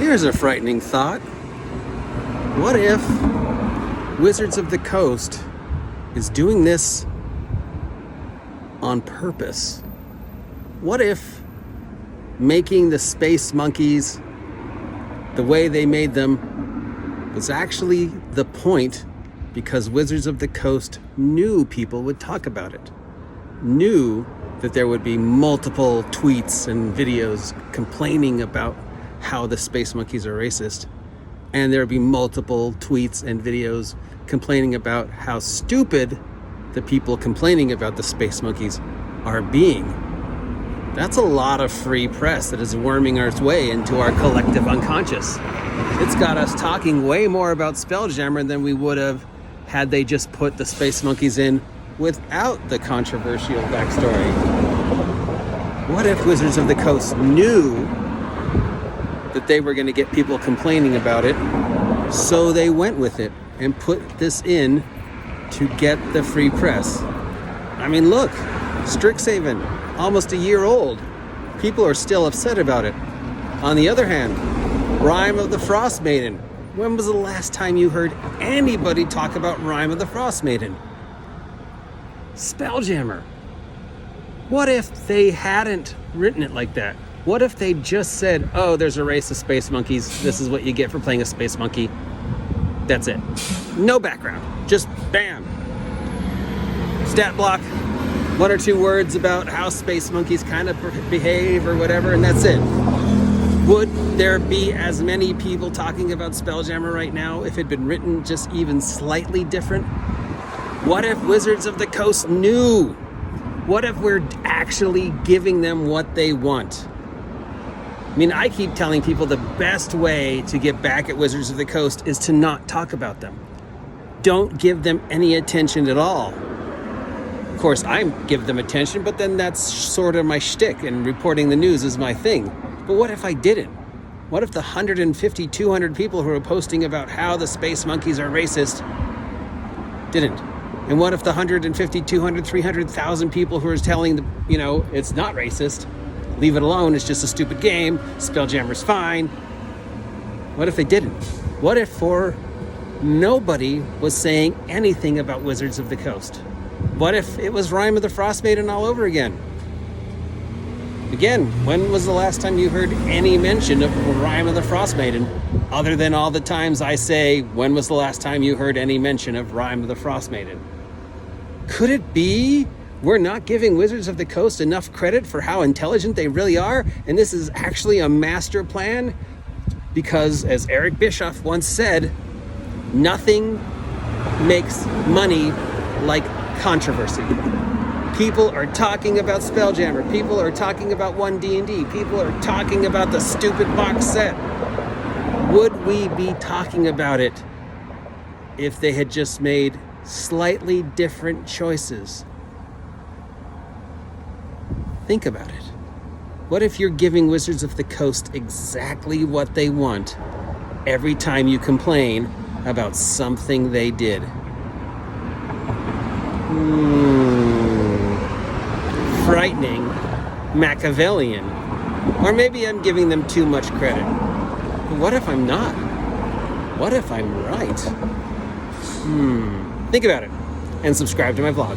Here's a frightening thought. What if Wizards of the Coast is doing this on purpose? What if making the space monkeys the way they made them was actually the point because Wizards of the Coast knew people would talk about it, knew that there would be multiple tweets and videos complaining about how the space monkeys are racist, and there would be multiple tweets and videos complaining about how stupid the people complaining about the space monkeys are being. That's a lot of free press that is worming its way into our collective unconscious. It's got us talking way more about Spelljammer than we would have had they just put the space monkeys in without the controversial backstory. What if Wizards of the Coast knew that they were going to get people complaining about it, so they went with it and put this in to get the free press? I mean, look, Strixhaven, almost a year old. People are still upset about it. On the other hand, Rime of the Frost Maiden. When was the last time you heard anybody talk about Rime of the Frost Maiden? Spelljammer. What if they hadn't written it like that? What if they just said, oh, there's a race of space monkeys. This is what you get for playing a space monkey. That's it. No background. Just bam. Stat block. One or two words about how space monkeys kind of behave or whatever, and that's it. Would there be as many people talking about Spelljammer right now if it had been written just even slightly different? What if Wizards of the Coast knew? What if we're actually giving them what they want? I mean, I keep telling people the best way to get back at Wizards of the Coast is to not talk about them. Don't give them any attention at all. Of course, I give them attention, but then that's sort of my shtick, and reporting the news is my thing. But what if I didn't? What if the 150, 200 people who are posting about how the space monkeys are racist didn't? And what if the 150, 200, 300,000 people who are telling it's not racist, leave it alone, it's just a stupid game, Spelljammer's fine? What if they didn't? What if nobody was saying anything about Wizards of the Coast? What if it was Rime of the Frost Maiden all over again? Again, when was the last time you heard any mention of Rime of the Frost Maiden, other than all the times I say, when was the last time you heard any mention of Rime of the Frost Maiden? Could it be we're not giving Wizards of the Coast enough credit for how intelligent they really are, and this is actually a master plan? Because, as Eric Bischoff once said, nothing makes money like controversy. People are talking about Spelljammer. People are talking about 1D&D. People are talking about the stupid box set. Would we be talking about it if they had just made slightly different choices? Think about it. What if you're giving Wizards of the Coast exactly what they want every time you complain about something they did? Frightening, Machiavellian. Or maybe I'm giving them too much credit. But what if I'm not? What if I'm right? Think about it and subscribe to my vlog.